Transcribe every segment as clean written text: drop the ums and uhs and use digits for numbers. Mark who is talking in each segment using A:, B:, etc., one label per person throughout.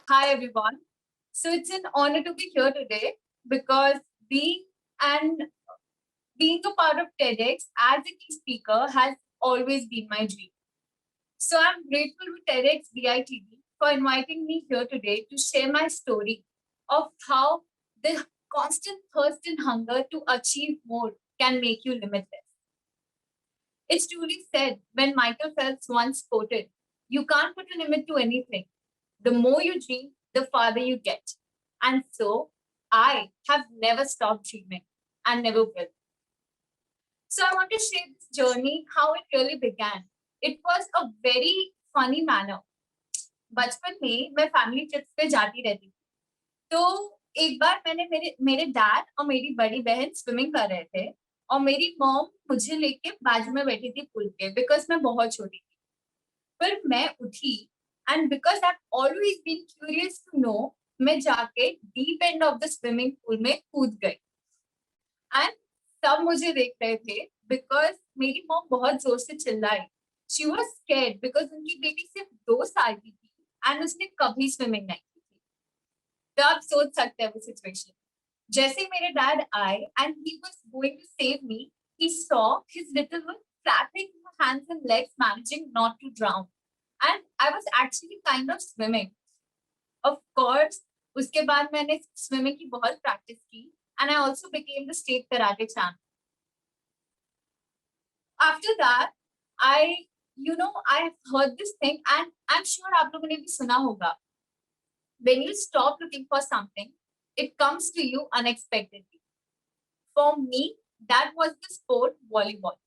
A: Hi everyone. So it's an honor to be here today because being and being a part of TEDx as a key speaker has always been my dream. So I'm grateful to TEDx BITD for inviting me here today to share my story of how the constant thirst and hunger to achieve more can make you limitless. It's truly said when Michael Phelps once quoted, "You can't put a limit to anything. The more you dream, the farther you get." And so I have never stopped dreaming and never will. So I want to share this journey, how it really began. It was a very funny manner. बचपन में मैं family trips पे जाती रहती थी। तो एक बार मैंने मेरे मेरे डैड और मेरी बड़ी बहन स्विमिंग कर रहे थे और मेरी मॉम मुझे लेके बाजू में बैठी थी पूल पे बिकॉज मैं बहुत छोटी थी। पर मैं उठी and because I always been curious to know, मैं जाके deep end of the swimming pool में कूद गई एंड सब मुझे देख रहे थे बिकॉज मेरी मॉम बहुत जोर से चिल्लाई। शी वाज स्कैर्ड बिकॉज उनकी बेटी सिर्फ 2 साल की थी एंड उसने कभी स्विमिंग नहीं की थी। तो आप सोच सकते हैं वो सिचुएशन। जैसे ही मेरे डैड आए and he was going to save me, he saw his little one clapping hands and legs, managing not to drown. And I was actually kind of swimming. Of course, उसके बाद मैंने swimming की बहुत practice की and I also became the state karate champ. After that, I've heard this thing and I'm sure आप लोगों ने भी सुना होगा. When you stop looking for something, it comes to you unexpectedly. For me, that was the sport volleyball.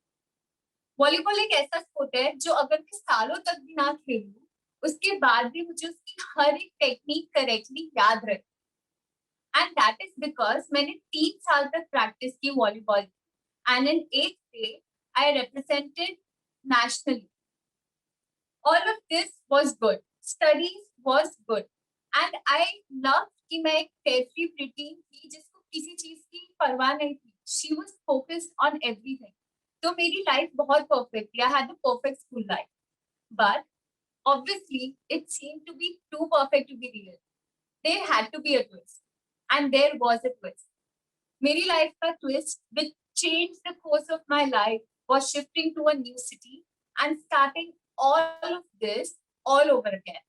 A: Volleyball एक ऐसा sport है जो अगर मैं सालों तक भी ना खेलूं, उसके बाद भी मुझे उसकी हर एक टेक्निक करेक्टली याद रहे। एंड दैट इज बिकॉज मैंने 3 साल तक प्रैक्टिस की वॉलीबॉल की and in 8th grade I represented nationally. All of this was good. Studies was good. And I loved कि मैं एक carefree preteen थी जिसको किसी चीज की परवाह नहीं थी. She was focused on everything. तो मेरी लाइफ बहुत परफेक्ट थी. I had the perfect school life. But obviously it seemed to be too perfect to be real. There had to be a twist. And there was a twist. मेरी life का twist which changed the course of my life was shifting to a new city and starting all of this all over again.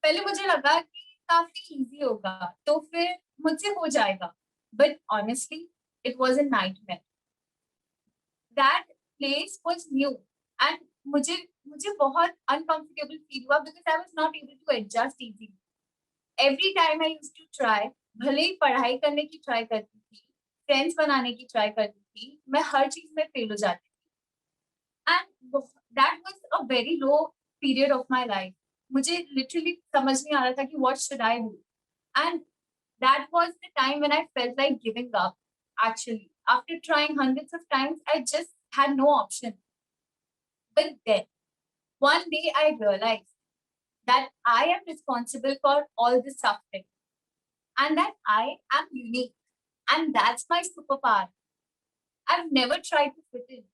A: पहले मुझे लगा कि काफी easy होगा तो फिर मुझसे हो जाएगा, but honestly it was a nightmare. That place was new and मुझे मुझे बहुत uncomfortable feel हुआ because I was not able to adjust easily. Every time I used to try, भले ही पढ़ाई करने की ट्राई करती थी, फ्रेंड्स बनाने की ट्राई करती थी, मैं हर चीज में फेल हो जाती थी and that was a very low period of my life. मुझे लिटरली समझ नहीं आ रहा था कि what should I do and that was the time when I felt like giving up. Actually, after trying hundreds of times, I just had no option. But then, one day I realized that I am responsible for all the suffering and that I am unique. And that's my superpower. I've never tried to fit in.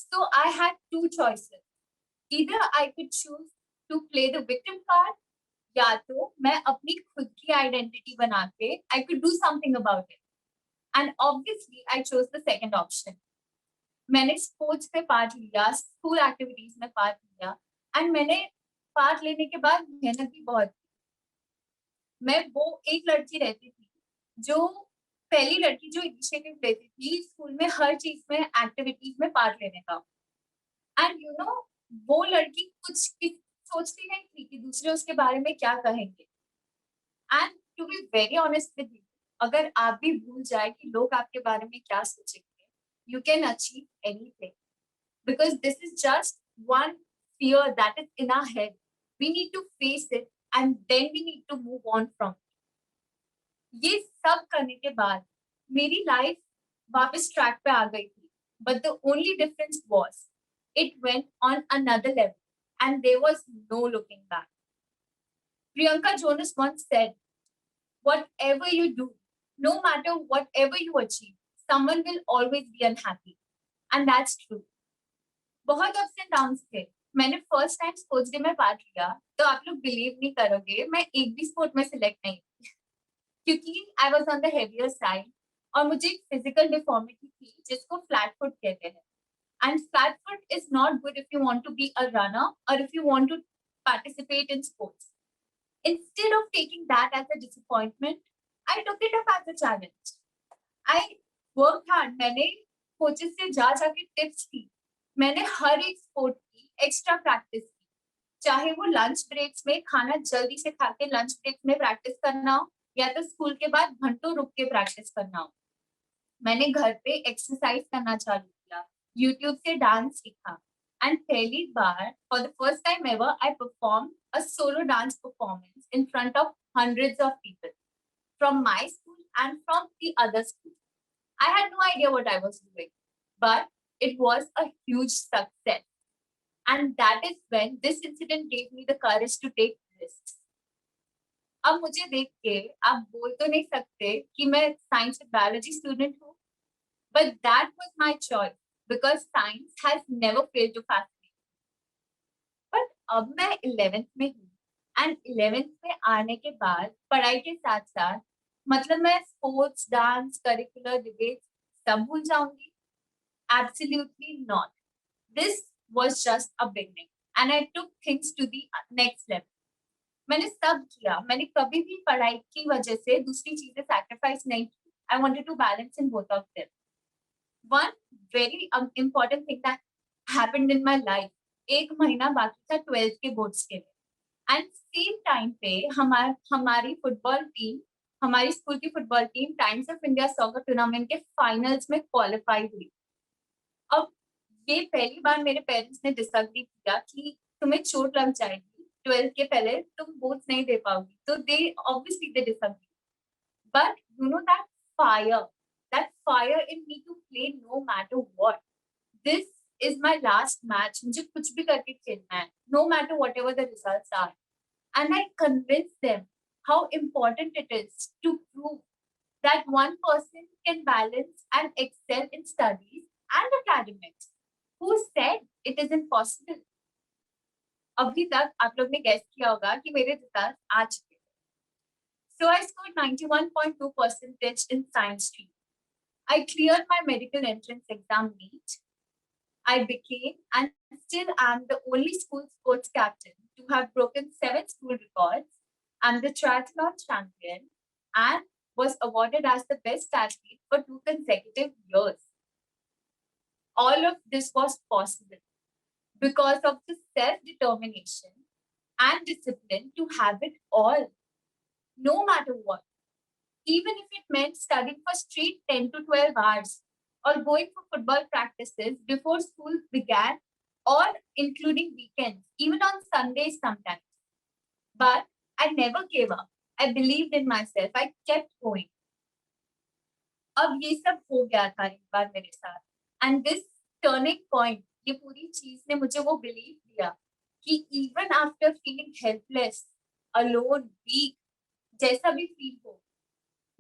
A: So I had two choices. Either I could choose to play the victim card, या तो मैं अपनी खुद की identity बना के I could do something about it. And obviously I chose the second option. मैंने sports में पार्ट लिया, स्कूल एक्टिविटीज में पार्ट लिया एंड मैंने पार्ट लेने के बाद मेहनत भी बहुत की. मैं वो एक लड़की रहती थी जो पहली लड़की जो इनिशिएटिव लेती थी स्कूल में हर चीज में एक्टिविटीज में पार्ट लेने का. एंड वो लड़की सोचती नहीं थी कि दूसरे उसके बारे में क्या कहेंगे. And to be very honest with you, अगर आप भी भूल जाए कि लोग आपके बारे में क्या सोचेंगे, you can achieve anything because this is just one fear that is in our head. We need to face it and then we need to move on from it. ये सब करने के बाद मेरी लाइफ वापस ट्रैक पे आ गई थी. But the only difference was it went on another level and there was no looking back. Priyanka Jonas once said, whatever you do, no matter whatever you achieve, someone will always be unhappy. And that's true. बहुत ups and downs थे. मैंने first time sports day में part लिया, तो आप लोग believe नहीं करोगे, मैं एक भी स्पोर्ट में सिलेक्ट नहीं हुई, क्योंकि I was on the heavier side और मुझे एक फिजिकल डिफॉर्मिटी थी जिसको फ्लैट फुट कहते हैं। And flat foot is not good if you want to be a runner और if you want to participate in sports. Instead of taking that as a disappointment, I took it up as a challenge. I worked hard. मैंने coaches से जा जाके tips की, मैंने हर एक sport की extra practice की, चाहे वो लंच ब्रेक्स में खाना जल्दी से खा के लंच ब्रेक में प्रैक्टिस करना हो या तो स्कूल के बाद घंटों रुक के प्रैक्टिस करना हो। मैंने घर पे एक्सरसाइज करना चालू किया, यूट्यूब से डांस सीखा एंड पहली बार for the first time ever I perform a solo dance performance in front of hundreds of people from my school and from the other school. I had no idea what I was doing, but it was a huge success. And that is when this incident gave me the courage to take risks. अब मुझे देख के आप बोल तो नहीं सकते कि मैं साइंस और बायोलॉजी स्टूडेंट हूँ, but that was my choice because science has never failed to fascinate me. But अब मैं 11th में हूँ and 11th में आने के बाद पढ़ाई के साथ साथ मतलब मैं स्पोर्ट्स, डांस, करिकुलर, डिबेट सब भूल जाऊंगी? Absolutely not. This was just a beginning and I took things to the next level. मैंने सब किया, मैंने कभी भी पढ़ाई की वजह से दूसरी चीजें सैक्रिफाइस नहीं की। I wanted to balance in both of them. One very important thing that happened in my life, एक महीना बाकी था 12th के बोर्ड्स के लिए एंड सेम टाइम पे हमारी फुटबॉल टीम, हमारी स्कूल की football team times of India soccer tournament के फाइनल्स में क्वालिफाई हुई। अब ये पहली बार मेरे पेरेंट्स ने डिसएग्री किया कि तुम्हें चोट लग जाएगी, 12th के पहले तुम बोर्ड्स नहीं दे पाओगी, तो दे obviously they disagree, but you know that fire in me to play no matter what. This is my last match. मुझे कुछ भी करके खेलना है, no matter whatever the results are. And I convinced them how important it is to prove that one person can balance and excel in studies and academics. Who said it is impossible? अभी तक आप लोग ने guess किया होगा कि मेरे result आ चुके हैं. So I scored 91.2 percentage in science stream. I cleared my medical entrance exam NEET. I became and still am the only school sports captain to have broken 7 school records. I'm the triathlon champion and was awarded as the best athlete for 2 consecutive years. All of this was possible because of the self-determination and discipline to have it all, no matter what. Even if it meant studying for straight 10 to 12 hours or going for football practices before school began or including weekends, even on Sundays sometimes. But I never gave up. I believed in myself. I kept going. अब ये सब हो गया था एक बार मेरे साथ and this turning point, ये पूरी चीज ने मुझे वो बिलीव दिया कि even after feeling helpless, alone, weak, जैसा भी फील हो,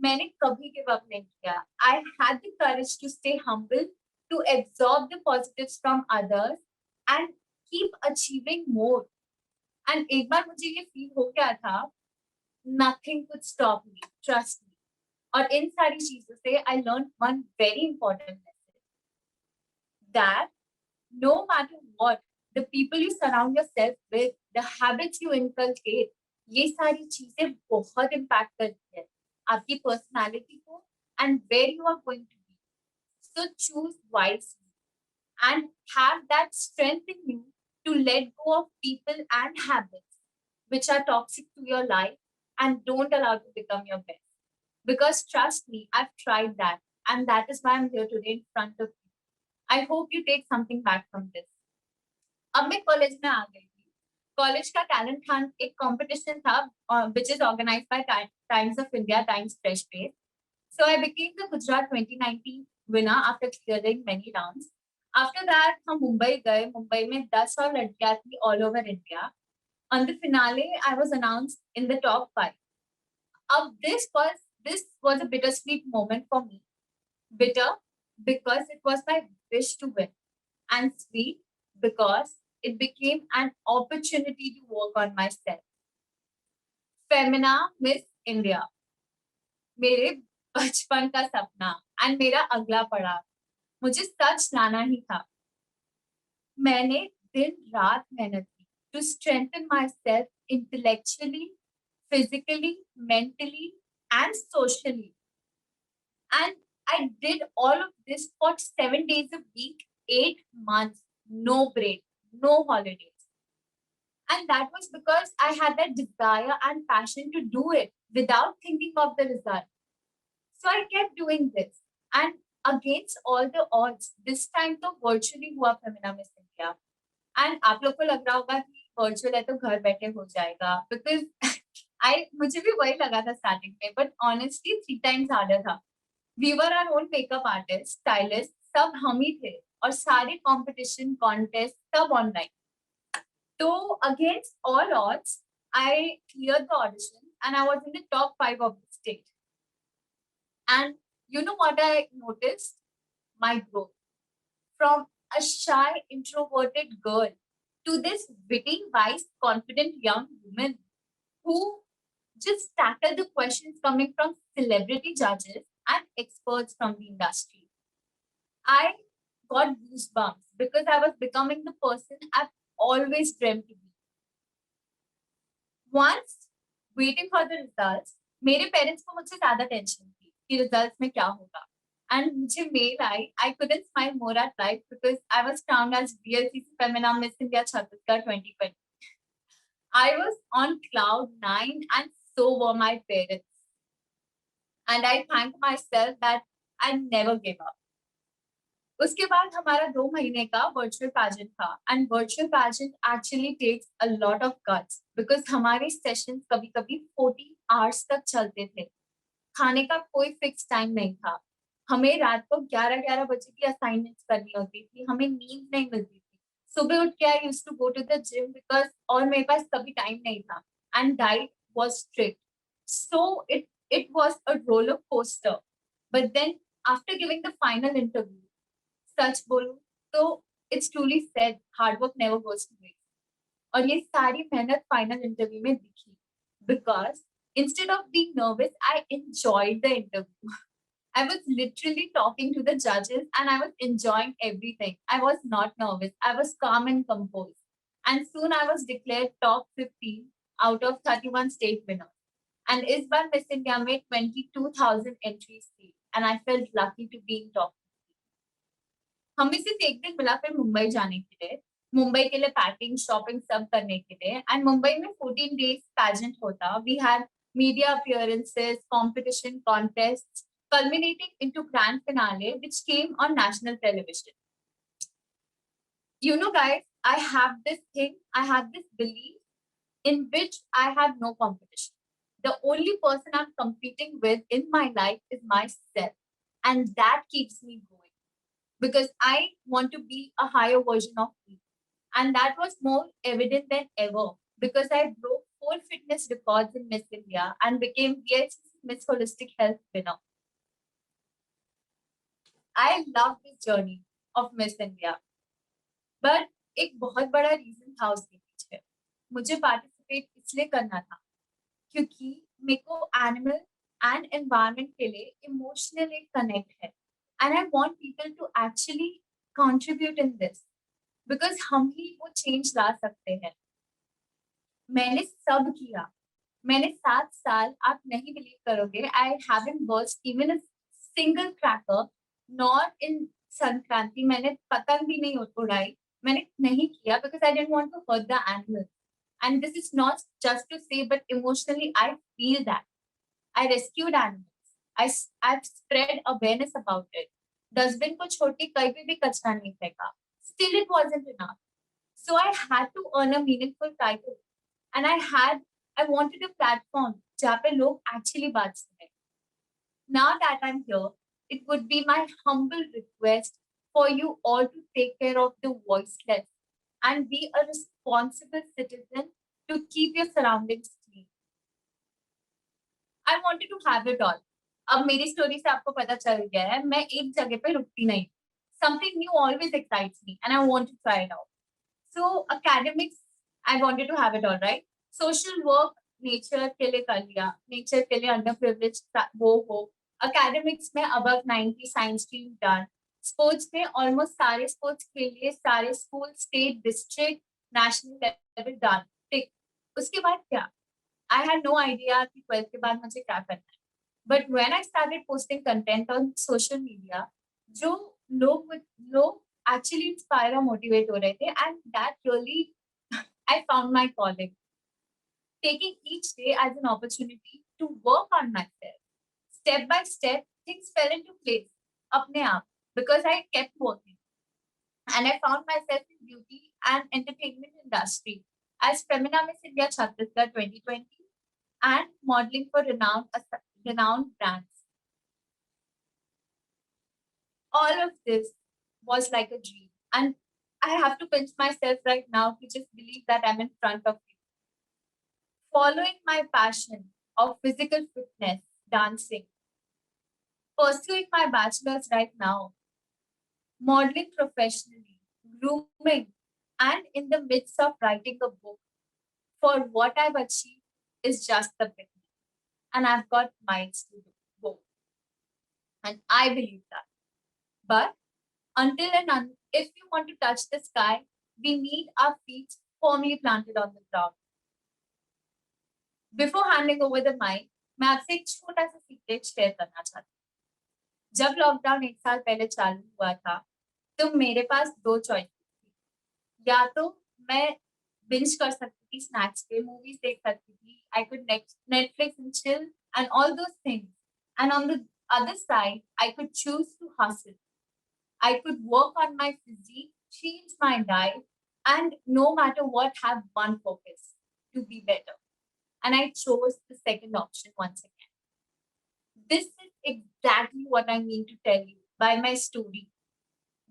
A: मैंने कभी गिव अप नहीं किया. I had the courage to stay humble, to absorb the positives from others and keep achieving more. And एक बार मुझे ये फील हो गया था, nothing could stop me, trust me. और इन सारी चीजों से I learn one very important lesson, that no matter what, the people you surround yourself with, the habits you inculcate, ये सारी चीजें बहुत इम्पैक्ट करती है आपकी पर्सनालिटी को and where you are going to be. So choose wisely and have that strength in you to let go of people and habits which are toxic to your life and don't allow to become your best. Because trust me, I've tried that, and that is why I'm here today in front of you. I hope you take something back from this. अब मैं college में आ गई थी. College का talent Hunt एक competition था which is organized by Times of India, Times Fresh Page. So I became the Gujarat 2019 winner after clearing many rounds. After that हम मुंबई गए. मुंबई में 10 और लड़कियां थी all over India. On the finale, I was announced in the top 5. This was a bittersweet moment for me. Bitter because it was my wish to win, and sweet because it became an opportunity to work on myself. Femina Miss India, मेरे बचपन का सपना and मेरा अगला पड़ाव, मुझे सच लाना ही था. मैंने दिन रात मेहनत की to strengthen myself intellectually, physically, mentally, and socially. And I did all of this for 7 days a week, 8 months, no break, no holidays. And that was because I had that desire and passion to do it without thinking of the result. So I kept doing this. And against all the odds, this time तो virtually हुआ Femina Miss India. And आप लोग को लग रहा होगा कि virtual है तो घर बैठे हो जाएगा. Because मुझे भी वही लगा था starting में, but honestly 3 times harder था. We were our own makeup artists, stylists, सब हम ही थे. और सारे competition, contest, सब online. So against all odds, I cleared the audition and I was in the top 5 of the state. And you know what I noticed? My growth. From a shy, introverted girl to this witty, wise, confident young woman who just tackled the questions coming from celebrity judges and experts from the industry. I got goosebumps because I was becoming the person I've always dreamt to be. Once waiting for the results, मेरे parents को मुझसे ज्यादा tension थी कि results में क्या होगा. And मुझे मेल आई, I couldn't smile more at life because I was crowned as VLCC Femina Miss India Chhattisgarh 2020. I was on cloud 9 and so were my parents. And I thanked myself that I never gave up. उसके बाद हमारा 2 महीने का virtual pageant था and virtual pageant actually takes a lot of guts because हमारे sessions कभी-कभी 40 hours तक चलते थे. खाने का कोई फिक्स टाइम नहीं था. हमें रात को 11-11 बजे की असाइनमेंट्स करनी होती थी. हमें नींद नहीं मिलती थी. सुबह उठ के I used to go to the gym because और मेरे पास कभी टाइम नहीं था and diet was strict. So it was a roller coaster. But then after giving the final interview, सच बोलूं तो it's truly said hard work never goes to waste. और ये सारी मेहनत फाइनल इंटरव्यू में दिखी because instead of being nervous, I enjoyed the interview. I was literally talking to the judges and I was enjoying everything. I was not nervous. I was calm and composed. And soon I was declared top 15 out of 31 state winners. And इस बार Miss India में 22,000 entries थी. And I felt lucky to be in top 15. हमें सिर्फ एक दिन मिला फिर मुंबई जाने के लिए. मुंबई के लिए पैकिंग शॉपिंग सब करने के लिए. एंड मुंबई में 14 days पैजेंट होता. We had media appearances, competition, contests, culminating into grand finale, which came on national television. You know, guys, I have this thing, I have this belief in which I have no competition. The only person I'm competing with in my life is myself. And that keeps me going because I want to be a higher version of me. And that was more evident than ever because I broke 4 fitness records in Miss India and became VLCC Miss Holistic Health winner. I love this journey of Miss India. But एक बहुत बड़ा reason था उसके पीछे. मुझे participate इसलिए करना था क्योंकि मेरे को एनिमल एंड एनवायरनमेंट के लिए इमोशनली कनेक्ट है. And I want people to actually contribute in this because हम ही वो चेंज ला सकते हैं. मैंने सब किया. मैंने 7 साल, आप नहीं बिलीव करोगे, I haven't burst even a single cracker, not in Sankranti. मैंने पतंग भी नहीं उड़ाई. मैंने नहीं किया because I didn't want to hurt the animals. And this is not just to say but emotionally I feel that. I rescued animals. I spread awareness about it. Dustbin को छोड़ के कहीं भी कचरा नहीं फेंका. Still it wasn't enough. So I had to earn a meaningful title. And I wanted a platform जहाँ पे लोग actually बात सुने. Now that I'm here, it would be my humble request for you all to take care of the voiceless and be a responsible citizen to keep your surroundings clean. I wanted to have it all. अब मेरी story से आपको पता चल गया है, मैं एक जगह पे रुकती नहीं. Something new always excites me and I want to try it out. So academics, I wanted to have it all right. Social work, nature के लिए कर लिया, nature के लिए underprivileged वो हो. Academics में above 90 science stream done. Sports में almost सारे sports के लिए सारे school, state, district, national level done. ठीक. उसके बाद क्या? I had no idea कि 12th के बाद मुझे क्या करना है. But when I started posting content on social media, जो लोग actually inspire or motivate हो रहे थे, and that really I found my calling. Taking each day as an opportunity to work on myself. Step by step, things fell into place अपने आप, because I kept working. And I found myself in beauty and entertainment industry as Femina Miss India Chhattisgarh 2020 and modeling for renowned brands. All of this was like a dream. And I have to pinch myself right now to just believe that I'm in front of you. Following my passion of physical fitness, dancing, pursuing my bachelor's right now, modeling professionally, grooming, and in the midst of writing a book for what I've achieved is just the beginning. And I've got miles to go. And I believe that. But until if you want to touch the sky, we need our feet firmly planted on the ground. Before handing over the mic, मैं आपसे एक छोटा सा secret share करना चाहती हूँ. जब lockdown 1 साल पहले चालू हुआ था, तो मेरे पास 2 चॉइस थी. या तो मैं बिंज कर सकती थी स्नैक्स पे, मूवीज देख सकती थी, I could Netflix and chill and all those things. And on the other side, I could choose to hustle. I could work on my physique, change my diet, and no matter what, have one focus to be better. And I chose the second option once again. This is exactly what I mean to tell you by my story,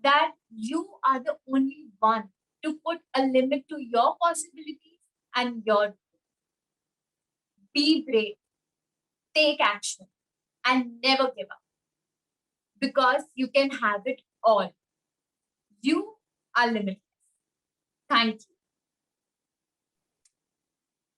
A: that you are the only one to put a limit to your possibilities and your dreams. Be brave, take action, and never give up, because you can have it all. You are limitless. Thank you.